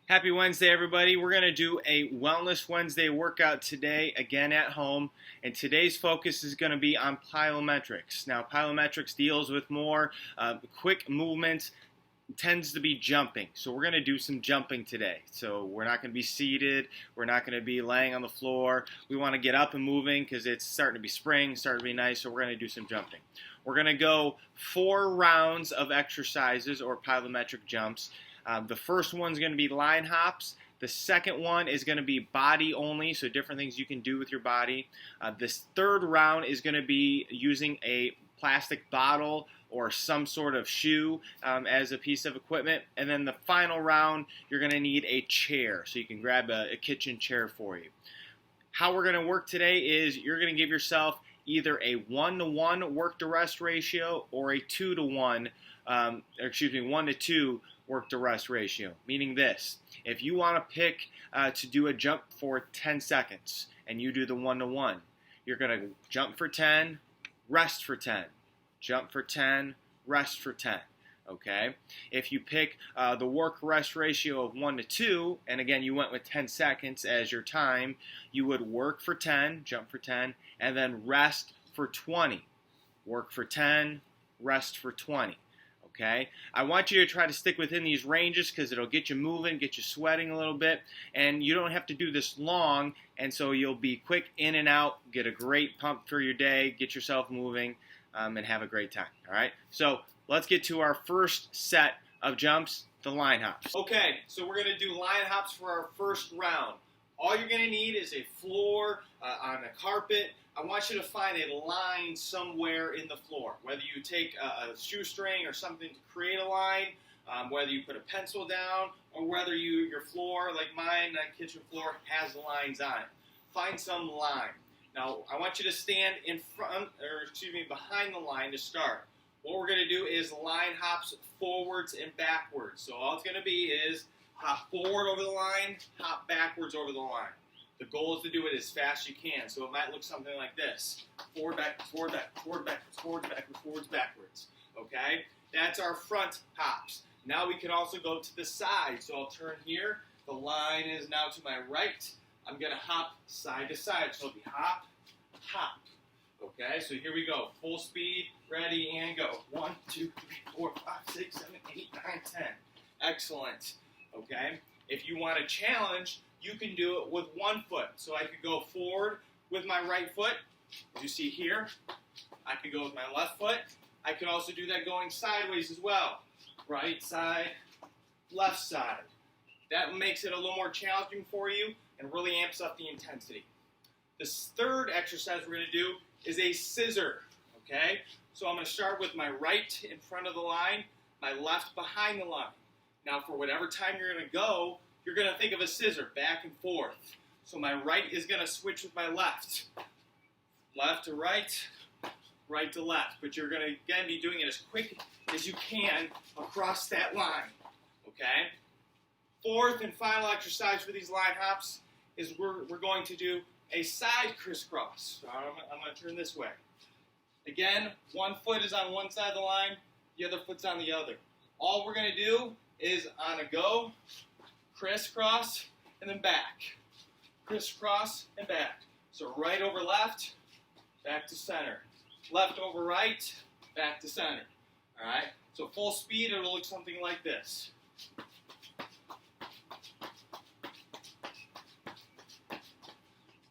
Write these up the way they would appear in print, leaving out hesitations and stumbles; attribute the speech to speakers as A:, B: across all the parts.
A: Happy Wednesday, everybody. We're going to do a Wellness Wednesday workout today, again at home. And today's focus is going to be on plyometrics. Now, plyometrics deals with more quick movements, tends to be jumping. So we're going to do some jumping today. So we're not going to be seated. We're not going to be laying on the floor. We want to get up and moving because it's starting to be spring, starting to be nice. So we're going to do some jumping. We're going to go 4 rounds of exercises or plyometric jumps. The first one's going to be line hops. The second one is going to be body only, so different things you can do with your body. This third round is going to be using a plastic bottle or some sort of shoe as a piece of equipment. And then the final round, you're going to need a chair, so you can grab a kitchen chair for you. How we're going to work today is you're going to give yourself either a 1-to-1 work to rest ratio or a 1 to 2 work to rest ratio, meaning this: if you want to pick to do a jump for 10 seconds and you do the 1-to-1, you're going to jump for 10, rest for 10, jump for 10, rest for 10. Okay? If you pick the work rest ratio of 1 to 2, and again you went with 10 seconds as your time, you would work for 10, jump for 10, and then rest for 20. Work for 10, rest for 20. Okay? I want you to try to stick within these ranges because it'll get you moving, get you sweating a little bit, and you don't have to do this long, and so you'll be quick in and out, get a great pump for your day, get yourself moving, and have a great time. All right? So let's get to our first set of jumps, the line hops. Okay, so we're going to do line hops for our first round. All you're going to need is a floor on a carpet. I want you to find a line somewhere in the floor, whether you take a shoestring or something to create a line, whether you put a pencil down, or whether your floor, like mine, my kitchen floor, has lines on it. Find some line. Now, I want you to stand behind the line to start. What we're going to do is line hops forwards and backwards. So all it's going to be is hop forward over the line, hop backwards over the line. The goal is to do it as fast as you can, so it might look something like this: forward, backwards, forward, backwards, forward, backwards, forward, backwards, forwards, backwards. Okay? That's our front hops. Now we can also go to the side. So I'll turn here. The line is now to my right. I'm going to hop side to side. So it'll be hop, hop. Okay? So here we go. Full speed, ready, and go. 1, 2, 3, 4, 5, 6, 7, 8, 9, 10. Excellent. Okay? If you want a challenge, you can do it with one foot. So I could go forward with my right foot, as you see here. I could go with my left foot. I could also do that going sideways as well. Right side, left side. That makes it a little more challenging for you and really amps up the intensity. This third exercise we're going to do is a scissor. Okay? So I'm going to start with my right in front of the line, my left behind the line. Now for whatever time you're going to go, you're going to think of a scissor, back and forth. So my right is going to switch with my left. Left to right, right to left. But you're going to, again, be doing it as quick as you can across that line. Okay? Fourth and final exercise for these line hops is we're going to do a side crisscross. So I'm going to turn this way. Again, one foot is on one side of the line, the other foot's on the other. All we're going to do is on a go, crisscross, and then back. Crisscross and back. So right over left, back to center. Left over right, back to center. All right? So full speed, it'll look something like this.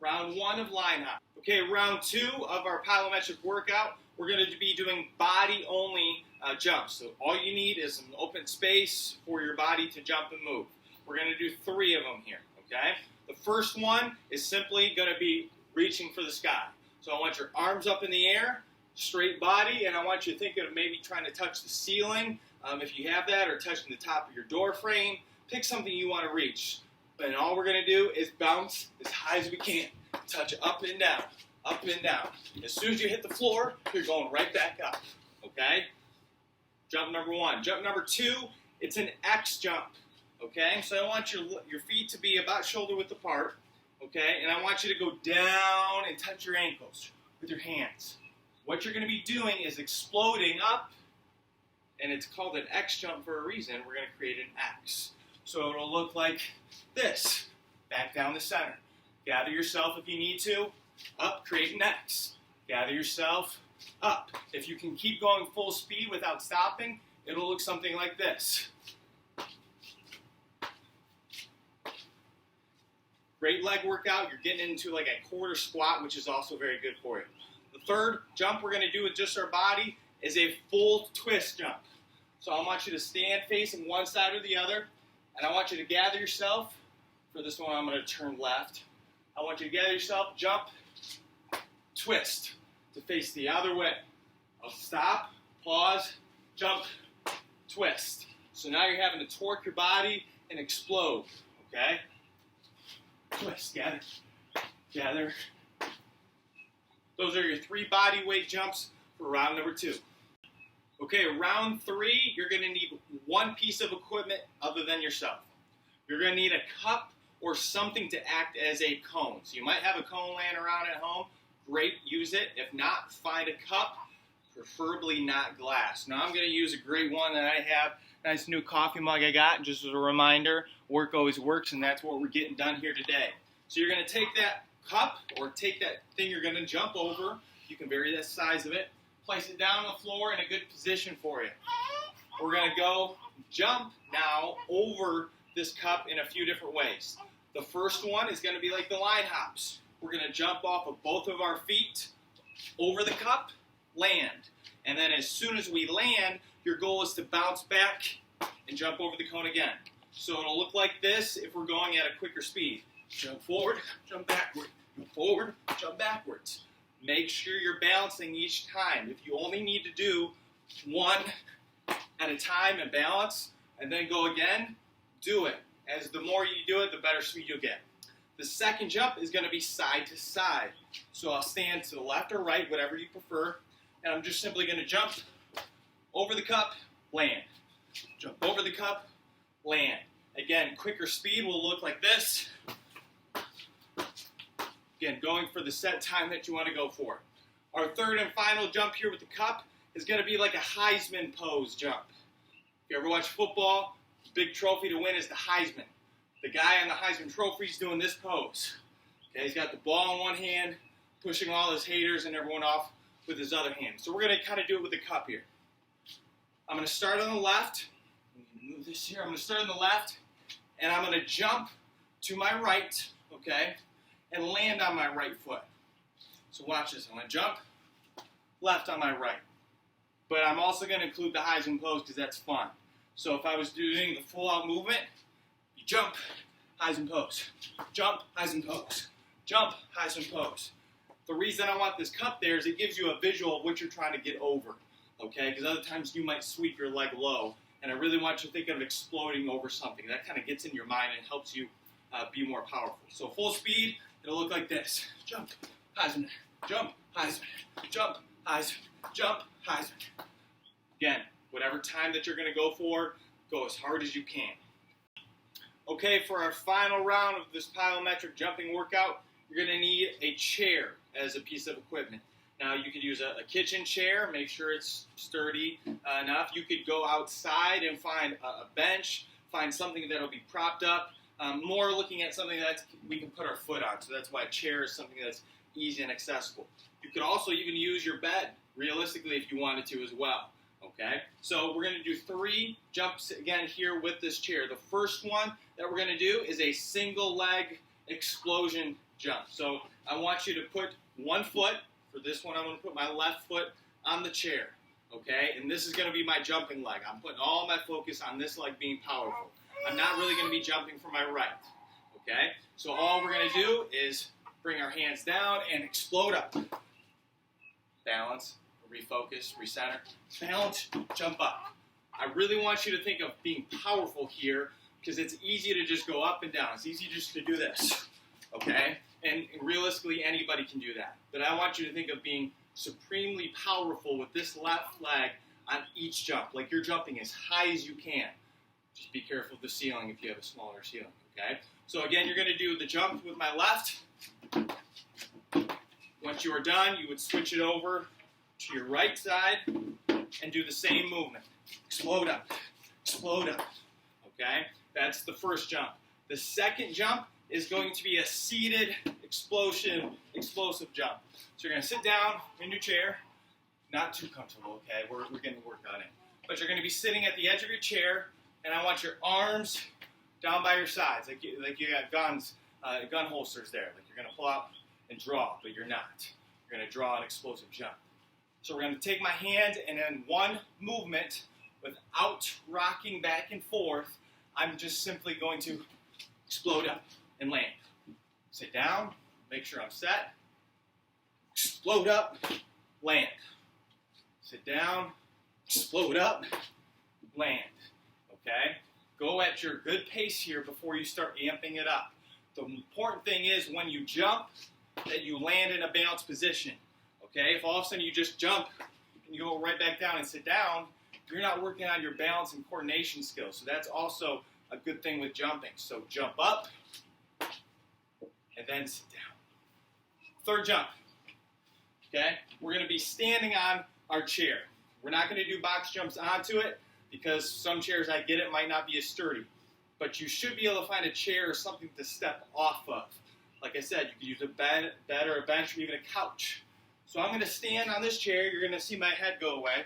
A: Round 1 of line hop. Okay, round 2 of our plyometric workout, we're going to be doing body-only jumps. So all you need is some open space for your body to jump and move. We're going to do 3 of them here, okay? The first one is simply going to be reaching for the sky. So I want your arms up in the air, straight body, and I want you to think of maybe trying to touch the ceiling, if you have that, or touching the top of your door frame. Pick something you want to reach. And all we're going to do is bounce as high as we can. Touch up and down, up and down. As soon as you hit the floor, you're going right back up, okay? Jump number 1. Jump number 2, it's an X jump. Okay, so I want your feet to be about shoulder width apart, okay, and I want you to go down and touch your ankles with your hands. What you're going to be doing is exploding up, and it's called an X jump for a reason. We're going to create an X. So it'll look like this. Back down the center. Gather yourself if you need to. Up, create an X. Gather yourself, up. If you can keep going full speed without stopping, it'll look something like this. Great leg workout. You're getting into like a quarter squat, which is also very good for you. The third jump we're going to do with just our body is a full twist jump. So I want you to stand facing one side or the other, and I want you to gather yourself. For this one, I'm going to turn left. I want you to gather yourself, jump, twist to face the other way. I'll stop, pause, jump, twist. So now you're having to torque your body and explode, okay? Twist, gather, gather. Those are your 3 body weight jumps for round number 2. Okay, round 3, you're going to need one piece of equipment other than yourself. You're going to need a cup or something to act as a cone. So you might have a cone laying around at home. Great, use it. If not, find a cup, preferably not glass. Now I'm going to use a great one that I have. Nice new coffee mug I got, just as a reminder, work always works, and that's what we're getting done here today. So you're going to take that cup, or take that thing you're going to jump over, you can vary the size of it, place it down on the floor in a good position for you. We're going to go jump now over this cup in a few different ways. The first one is going to be like the line hops. We're going to jump off of both of our feet, over the cup, land. And then as soon as we land, your goal is to bounce back and jump over the cone again. So it'll look like this if we're going at a quicker speed. Jump forward, jump backward, jump forward, jump backwards. Make sure you're balancing each time. If you only need to do one at a time and balance, and then go again, do it. As the more you do it, the better speed you'll get. The second jump is going to be side to side. So I'll stand to the left or right, whatever you prefer, and I'm just simply going to jump over the cup, land. Jump over the cup, land. Again, quicker speed will look like this. Again, going for the set time that you want to go for. Our third and final jump here with the cup is going to be like a Heisman pose jump. If you ever watch football, the big trophy to win is the Heisman. The guy on the Heisman trophy is doing this pose. Okay, he's got the ball in one hand, pushing all his haters and everyone off with his other hand. So we're going to kind of do it with the cup here. I'm going to start on the left. Move this here. I'm going to start on the left, and I'm going to jump to my right, okay, and land on my right foot. So watch this. I'm going to jump left on my right. But I'm also going to include the Heisman pose because that's fun. So if I was doing the full-out movement, you jump, Heisman pose, jump, Heisman pose, jump, Heisman pose. The reason I want this cup there is it gives you a visual of what you're trying to get over, okay? Because other times you might sweep your leg low, and I really want you to think of exploding over something. That kind of gets in your mind and helps you be more powerful. So full speed, it'll look like this. Jump, Heisman, jump, Heisman, jump, Heisman, jump, Heisman. Again, whatever time that you're going to go for, go as hard as you can. Okay, for our final round of this Pylometric jumping workout, you're going to need a chair as a piece of equipment. Now, you could use a kitchen chair, make sure it's sturdy enough. You could go outside and find a bench, find something that will be propped up. More looking at something that we can put our foot on, so that's why a chair is something that's easy and accessible. You could also even use your bed, realistically, if you wanted to as well. Okay, so we're going to do 3 jumps again here with this chair. The first one that we're going to do is a single leg explosion jump. So I want you to put one foot, for this one I'm going to put my left foot on the chair. Okay, and this is going to be my jumping leg. I'm putting all my focus on this leg being powerful. I'm not really going to be jumping from my right. Okay, so all we're going to do is bring our hands down and explode up. Balance. Refocus, recenter, balance, jump up. I really want you to think of being powerful here because it's easy to just go up and down. It's easy just to do this, okay? And realistically, anybody can do that. But I want you to think of being supremely powerful with this left leg on each jump, like you're jumping as high as you can. Just be careful of the ceiling if you have a smaller ceiling, okay? So again, you're going to do the jump with my left. Once you are done, you would switch it over to your right side and do the same movement. Explode up, okay? That's the first jump. The second jump is going to be a seated explosive jump. So you're going to sit down in your chair, not too comfortable, okay? We're going to work on it. But you're going to be sitting at the edge of your chair, and I want your arms down by your sides, like you got guns, gun holsters there. Like you're going to pull out and draw, but you're not. You're going to draw an explosive jump. So we're going to take my hand, and in one movement, without rocking back and forth, I'm just simply going to explode up and land. Sit down, make sure I'm set. Explode up, land. Sit down, explode up, land. Okay? Go at your good pace here before you start amping it up. The important thing is when you jump, that you land in a balanced position. Okay? If all of a sudden you just jump and you go right back down and sit down, you're not working on your balance and coordination skills. So that's also a good thing with jumping. So jump up and then sit down. Third jump. Okay? We're going to be standing on our chair. We're not going to do box jumps onto it because some chairs, I get it, might not be as sturdy. But you should be able to find a chair or something to step off of. Like I said, you could use a bed or a bench or even a couch. So I'm going to stand on this chair. You're going to see my head go away.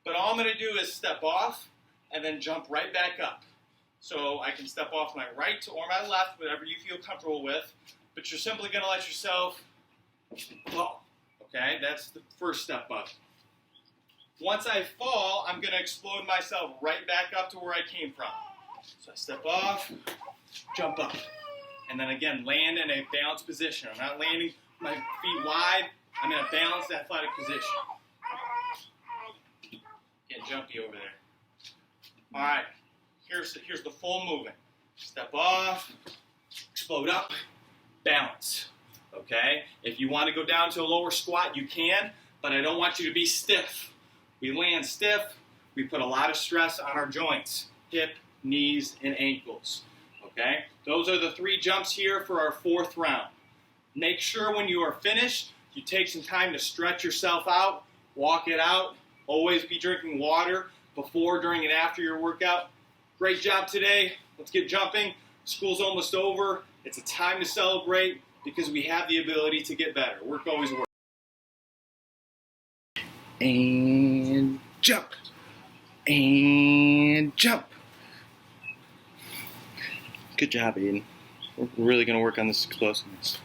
A: But all I'm going to do is step off and then jump right back up. So I can step off my right or my left, whatever you feel comfortable with. But you're simply going to let yourself fall. Okay, that's the first step up. Once I fall, I'm going to explode myself right back up to where I came from. So I step off, jump up, and then again land in a balanced position. I'm not landing my feet wide. I'm in a balanced athletic position. Getting jumpy over there. All right, here's the full movement. Step off, explode up, balance. Okay? If you want to go down to a lower squat, you can, but I don't want you to be stiff. We land stiff, we put a lot of stress on our joints, hip, knees, and ankles. Okay? Those are the 3 jumps here for our 4th round. Make sure when you are finished, you take some time to stretch yourself out, walk it out. Always be drinking water before, during, and after your workout. Great job today. Let's get jumping. School's almost over. It's a time to celebrate because we have the ability to get better. Work always works. And jump. And jump. Good job, Aiden. We're really going to work on this explosiveness.